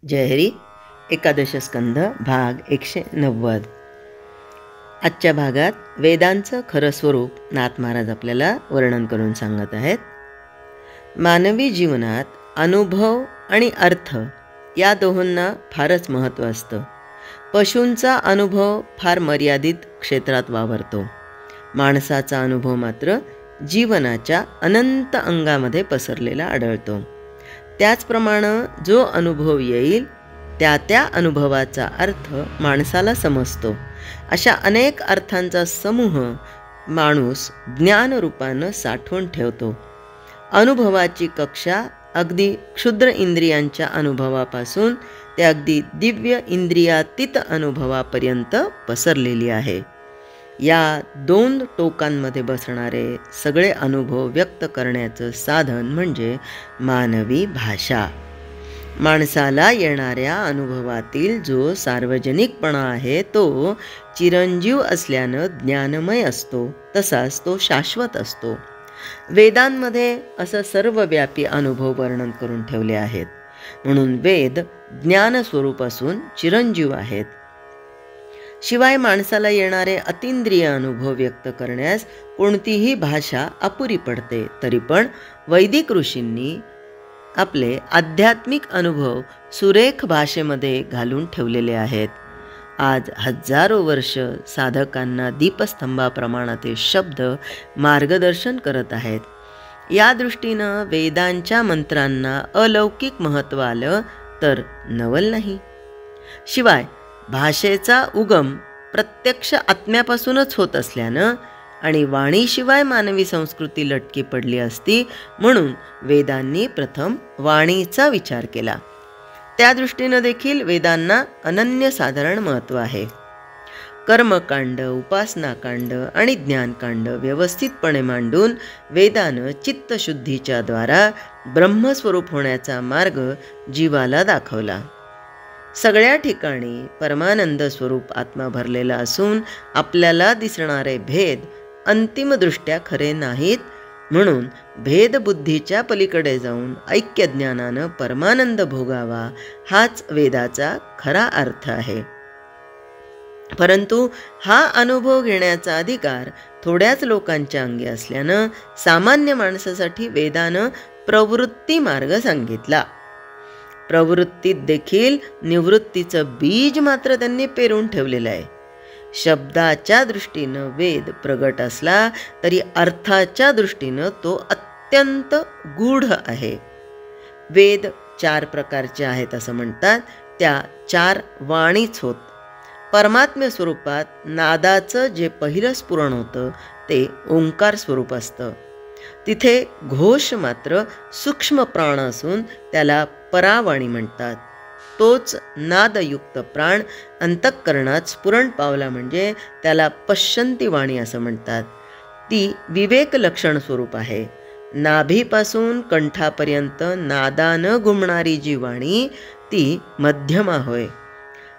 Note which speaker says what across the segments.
Speaker 1: जयहरी एकादश स्कंध भाग 190. आजच्या भागात वेदांचं खरं स्वरूप नाथ महाराज आपल्याला वर्णन करून सांगत आहेत. मानवी जीवनात अनुभव आणि अर्थ या दोहोंना फारच महत्त्व असतं. पशूंचा अनुभव फार मर्यादित क्षेत्रात वावरतो. माणसाचा अनुभव मात्र जीवनाच्या अनंत अंगामध्ये पसरलेला आढळतो. त्याचप्रमाणे जो अनुभव येईल त्या अनुभवाचा अर्थ माणसाला समजतो. अशा अनेक अर्थांचा समूह माणूस ज्ञानरूपानं साठवून ठेवतो. अनुभवाची कक्षा अगदी क्षुद्र इंद्रियांच्या अनुभवापासून ते अगदी दिव्य इंद्रियातीत अनुभवापर्यंत पसरलेली आहे. या दोन टोकांमध्ये बसणारे सगळे अनुभव व्यक्त करण्याचं साधन म्हणजे मानवी भाषा. माणसाला येणाऱ्या अनुभवातील जो सार्वजनिकपणा आहे तो चिरंजीव असल्यानं ज्ञानमय असतो, तसाच तो शाश्वत असतो. वेदांमध्ये असं सर्वव्यापी अनुभव वर्णन करून ठेवले आहेत. म्हणून वेद ज्ञानस्वरूप असून चिरंजीव आहेत. शिवाय माणसाला येणारे अतींद्रिय अनुभव व्यक्त करण्यास कोणतीही भाषा अपुरी पडते. तरी पण वैदिक ऋषींनी आपले आध्यात्मिक अनुभव सुरेख भाषेमध्ये घालून ठेवलेले आहेत. आज हजारो वर्ष साधकांना दीपस्तंभाप्रमाणातील शब्द मार्गदर्शन करत आहेत. या दृष्टीनं वेदांच्या मंत्रांना अलौकिक महत्त्व आलं तर नवल नाही. शिवाय भाषेचा उगम प्रत्यक्ष आत्म्यापासूनच होत असल्यानं आणि वाणीशिवाय मानवी संस्कृती लटकी पडली असती, म्हणून वेदांनी प्रथम वाणीचा विचार केला. त्या दृष्टीनं देखील वेदांना अनन्यसाधारण महत्त्व आहे. कर्मकांड, उपासनाकांड आणि ज्ञानकांड व्यवस्थितपणे मांडून वेदानं चित्तशुद्धीच्या द्वारा ब्रह्मस्वरूप होण्याचा मार्ग जीवाला दाखवला. सगळ्या ठिकाणी परमानंद स्वरूप आत्मा भरलेला असून आपल्याला दिसणारे भेद अंतिमदृष्ट्या खरे नाहीत. म्हणून भेदबुद्धीच्या पलीकडे जाऊन ऐक्यज्ञानानं परमानंद भोगावा हाच वेदाचा खरा अर्थ आहे. परंतु हा अनुभव घेण्याचा अधिकार थोड्याच लोकांच्या अंगी असल्यानं सामान्य माणसासाठी वेदानं प्रवृत्ती मार्ग सांगितला. प्रवृत्तीत देखील निवृत्तीचं बीज मात्र त्यांनी पेरून ठेवलेलं आहे. शब्दाच्या दृष्टीनं वेद प्रगट असला तरी अर्थाच्या दृष्टीनं तो अत्यंत गूढ आहे. वेद 4 प्रकारचे आहेत असं म्हणतात. त्या 4 वाणीच होत. परमात्म्य स्वरूपात नादाचं जे पहिलं स्फुरण होतं ते ओंकार स्वरूप असतं. तिथे घोष मात्र सूक्ष्म प्राण असून त्याला परावाणी म्हणतात. तोच नादयुक्त प्राण अंतःकरणात स्फुरण पावला म्हणजे त्याला पश्यंती वाणी असं म्हणतात. ती विवेक लक्षण स्वरूप आहे. नाभीपासून कंठापर्यंत नादानं घुमणारी जी वाणी ती मध्यमा होय.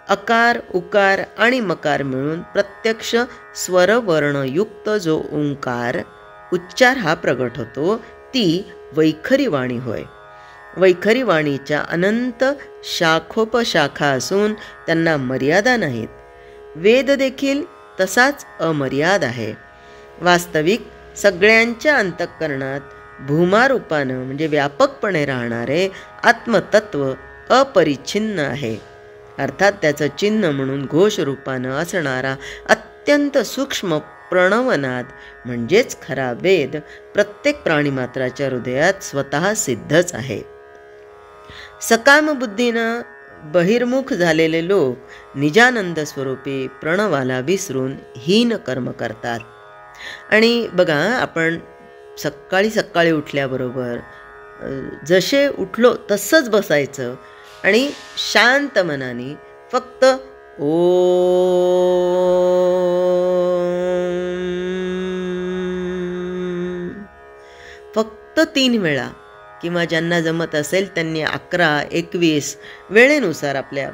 Speaker 1: अकार, उकार आणि मकार मिळून प्रत्यक्ष स्वरवर्णयुक्त जो ओंकार उच्चार हा प्रगट होतो ती वैखरी वाणी होय. वैखरी वाणीच्या अनंत शाखोपशाखा असून त्यांना मर्यादा नाहीत. वेद देखील तसाच अमर्याद आहे. वास्तविक सगळ्यांच्या अंतःकरणात भूमारूपानं म्हणजे व्यापकपणे राहणारे आत्मतत्व अपरिच्छिन्न आहे. अर्थात त्याचं चिन्ह म्हणून घोषरूपानं असणारा अत्यंत सूक्ष्म प्रणवनाद म्हणजेच खरा वेद प्रत्येक प्राणीमात्राच्या हृदयात स्वतः सिद्धच आहे. सकाम बुद्धीनं बहिर्मुख झालेले लोक निजानंद स्वरूपी प्रणवाला विसरून हीन कर्म करतात. आणि बघा, आपण सकाळी उठल्याबरोबर जसे उठलो तसंच बसायचं आणि शांत मनाने फक्त फक्त 3 वेळा किंवा ज्यांना जमत असेल त्यांनी 11, 21 वेळेनुसार आपल्या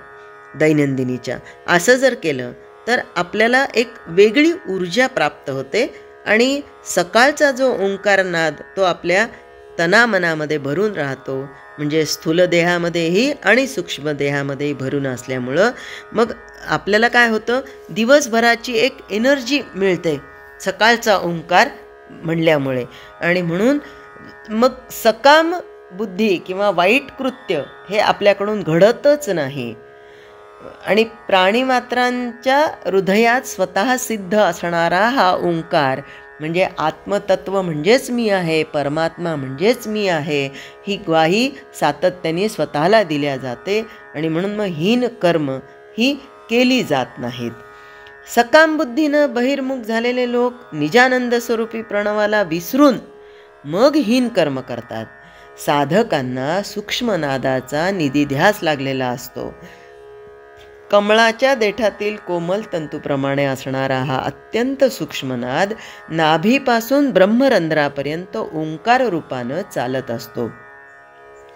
Speaker 1: दैनंदिनीच्या असं जर केलं तर आपल्याला एक वेगळी ऊर्जा प्राप्त होते आणि सकाळचा जो ओंकारनाद तो आपल्या तनामनामध्ये भरून राहतो, म्हणजे स्थूल देहामध्येही आणि सूक्ष्म देहामध्येही भरून असल्यामुळं मग आपल्याला काय होतं, दिवसभराची एक एनर्जी मिळते सकाळचा ओंकार म्हणल्यामुळे. आणि म्हणून मग सकाम बुद्धी किंवा वाईट कृत्य हे आपल्याकडून घडतच नाही. आणि प्राणीमात्रांच्या हृदयात स्वतः सिद्ध असणारा हा ओंकार म्हणजे आत्मतत्व म्हणजेच मी आहे, परमात्मा म्हणजेच मी आहे, ही ग्वाही सातत्याने स्वतःला दिल्या जाते. आणि म्हणून मग हीन कर्म ही केली जात नाहीत. सकाम बुद्धीनं बहिर्मुख झालेले लोक निजानंद स्वरूपी प्रणवाला विसरून मग हीन कर्म करतात. साधकांना सूक्ष्मनादाचा निधिध्यास लागलेला असतो. कमळाच्या देठातील कोमल तंतूप्रमाणे असणारा हा अत्यंत सूक्ष्मनाद नाभीपासून ब्रह्मरंध्रापर्यंत ओंकार रूपानं चालत असतो.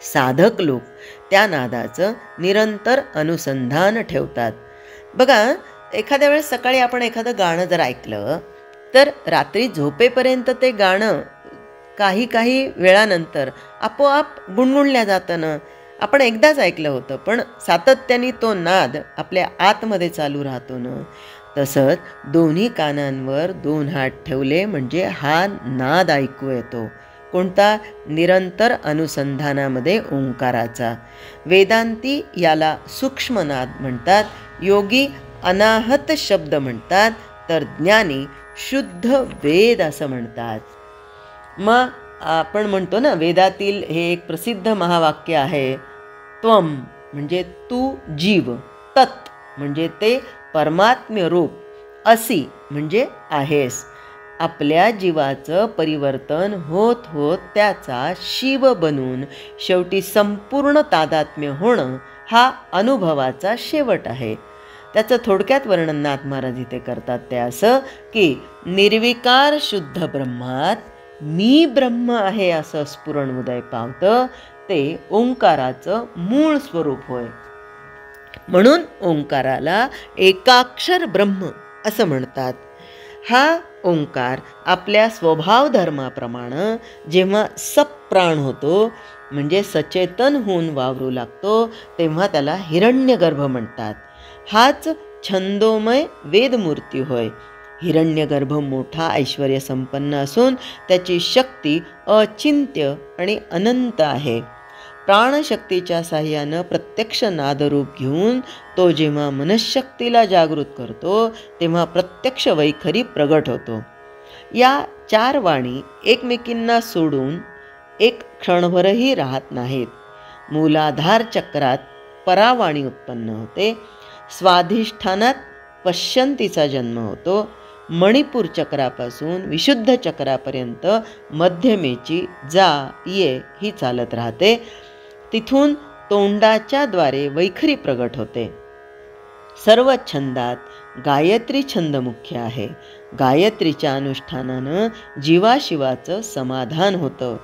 Speaker 1: साधक लोक त्या नादाचं निरंतर अनुसंधान ठेवतात. बघा, एखाद्या वेळेस सकाळी आपण एखादं गाणं जर ऐकलं तर रात्री झोपेपर्यंत ते गाणं काही वेळानंतर आपोआप गुणगुणल्या जातं ना. आपण एकदाच ऐकलं होतं, पण सातत्याने तो नाद आपल्या आतमध्ये चालू राहतो ना. तसंच दोन्ही कानांवर 2 हात ठेवले म्हणजे हा नाद ऐकू येतो. कोणता? निरंतर अनुसंधानामध्ये ओंकाराचा. वेदांती याला सूक्ष्मनाद म्हणतात, योगी अनाहत शब्द म्हणतात, तर ज्ञानी शुद्ध वेद असं म्हणतात. मग आपण म्हणतो ना, वेदातील हे एक प्रसिद्ध महावाक्य आहे, त्वम म्हणजे तू जीव, तत् म्हणजे ते परमात्म्य रूप, असी म्हणजे आहेस. आपल्या जीवाचं परिवर्तन होत होत त्याचा शिव बनून शेवटी संपूर्ण तादात्म्य होणं हा अनुभवाचा शेवट आहे. त्याचं थोडक्यात वर्णन नाथ महाराज इथे करतात ते असं की निर्विकार शुद्ध ब्रह्मात मी ब्रह्म आहे असं स्फुरण उदय पावतं, ते ओंकाराचं मूळ स्वरूप होय. म्हणून ओंकाराला एकाक्षर ब्रह्म असं म्हणतात. हा ओंकार आपल्या स्वभाव धर्माप्रमाणे जेव्हा सप्राण होतो म्हणजे सचेतन होऊन वावरू लागतो तेव्हा त्याला हिरण्यगर्भ म्हणतात. हाच छंदोमय वेदमूर्ती होय. हिरण्यगर्भ मोठा ऐश्वर्य संपन्न असून त्याची शक्ती अचिंत्य आणि अनंत आहे. प्राणशक्तीच्या साह्यानं प्रत्यक्ष नादरूप घेऊन तो जेव्हा मनशक्तीला जागृत करतो तेव्हा प्रत्यक्ष वैखरी प्रगट होतो. या 4 वाणी एकमेकींना सोडून एक क्षणभरही राहत नाहीत. मूलाधार चक्रात परावाणी उत्पन्न होते, स्वाधिष्ठानात पश्यंतीचा जन्म होतो, मणिपूर चक्रापासून विशुद्ध चक्रापर्यंत मध्यमेची जा ये ही चालत राहते. तिथून तोंडाच्या द्वारे वैखरी प्रगट होते. सर्व छंदात गायत्री छंद मुख्य आहे. गायत्रीच्या अनुष्ठानानं जीवाशिवाचं समाधान होतं.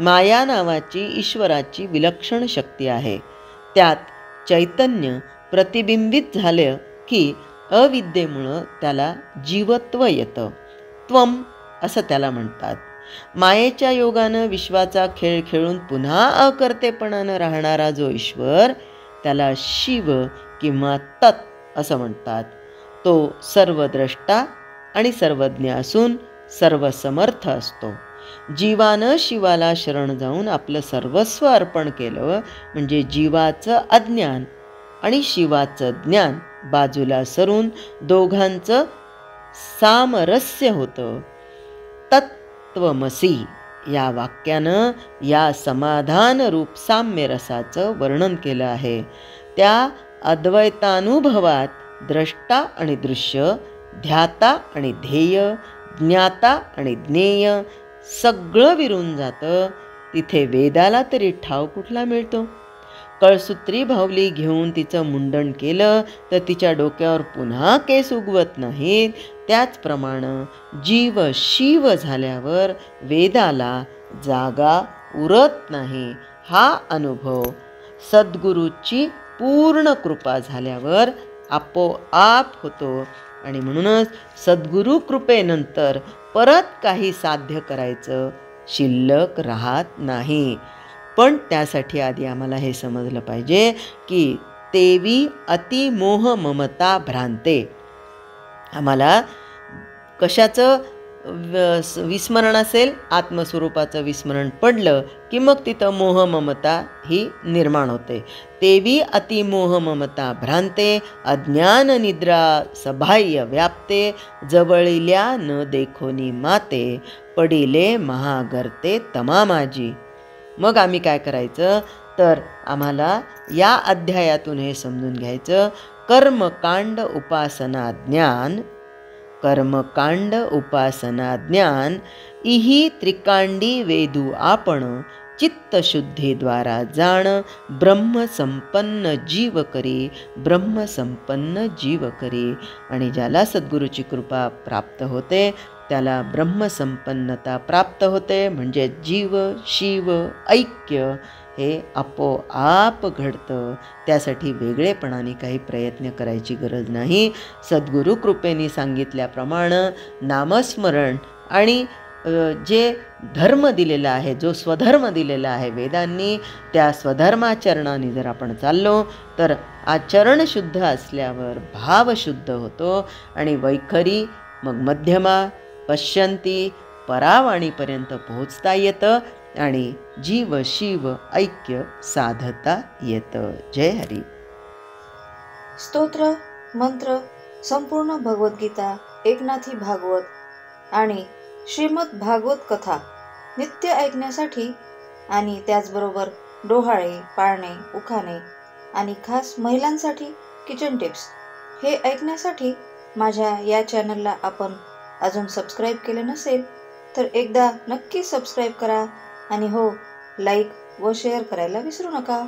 Speaker 1: माया नावाची ईश्वराची विलक्षण शक्ती आहे. त्यात चैतन्य प्रतिबिंबित झालं की अविद्येमुळं त्याला जीवत्व येतं. त्वम असं त्याला म्हणतात. मायेच्या योगानं विश्वाचा खेळ खेळून पुन्हा अकर्तेपणानं राहणारा जो ईश्वर त्याला शिव किंवा तत् असं म्हणतात. तो सर्वद्रष्टा आणि सर्वज्ञ असून सर्वसमर्थ असतो. जीवानं शिवाला शरण जाऊन आपलं सर्वस्व अर्पण केलं म्हणजे जीवाचं अज्ञान आणि शिवाचं ज्ञान बाजूला सरून दोघांचं सामरस्य होतं. तत्त्वमसी या वाक्यानं या समाधान रूप साम्य रसाचं वर्णन केलं आहे. त्या अद्वैतानुभवात द्रष्टा आणि दृश्य, ध्याता आणि ध्येय, ज्ञाता आणि ज्ञेय सगळं विरून जातं. तिथे वेदाला तरी ठाव कुठला मिळतो? कळसूत्री भावली घेऊन तिचं मुंडन केलं तर तिच्या डोक्यावर पुन्हा केस उगवत नाहीत. त्याचप्रमाणे जीव शिव झाल्यावर वेदाला जागा उरत नाही. हा अनुभव सद्गुरूची पूर्ण कृपा झाल्यावर आपोआप होतो. आणि म्हणूनच सद्गुरू कृपेनंतर परत काही साध्य करायचं शिल्लक राहत नाही. पण त्यासाठी आधी आम्हाला हे समजलं पाहिजे की तेवी अतिमोह ममता भ्रांते. आम्हाला कशाचं विस्मरण असेल, आत्मस्वरूपाचं विस्मरण पडलं की मग तिथं मोह ममता ही निर्माण होते. तेवी अतिमोह ममता भ्रांते अज्ञान निद्रा सबाह्य व्याप्ते जवळिल्या न देखोनी माते पडिले महागर्ते तमामाजी. मग आम्ही काय करायचं तर आम्हाला या अध्यायातून हे समजून घ्यायचं, कर्मकांड उपासना ज्ञान, कर्मकांड उपासना ज्ञान इही त्रिकांडी वेदू आपण चित्तशुद्धीद्वारा जाण ब्रह्मसंपन्न जीव करी, ब्रह्मसंपन्न जीव करी. आणि ज्याला सद्गुरूची कृपा प्राप्त होते त्याला ब्रह्मसंपन्नता प्राप्त होते. म्हणजे जीव शिव ऐक्य हे आपोआप घडतं. त्यासाठी वेगळेपणाने काही प्रयत्न करायची गरज नाही. सद्गुरू कृपेने सांगितल्याप्रमाणे नामस्मरण आणि जे धर्म दिलेला आहे, जो स्वधर्म दिलेला आहे वेदांनी, त्या स्वधर्माचरणाने जर आपण चाललो तर आचरण शुद्ध असल्यावर भाव शुद्ध होतो आणि वैखरी मग मध्यमा पश्यंती परावाणीपर्यंत पोहोचता येतं आणि जीव शिव ऐक्य साधता येतं. जय हरी.
Speaker 2: स्तोत्र मंत्र संपूर्ण भगवद्गीता, एकनाथी भागवत आणि श्रीमद भागवत कथा नित्य ऐकण्यासाठी आणि त्याचबरोबर डोहाळे, पाळणे, उखाणे आणि खास महिलांसाठी किचन टिप्स हे ऐकण्यासाठी माझ्या या चॅनलला आपण अजून सबस्क्राईब केले नसेल तर एकदा नक्की सबस्क्राईब करा आणि हो, लाईक व शेअर करायला विसरू नका.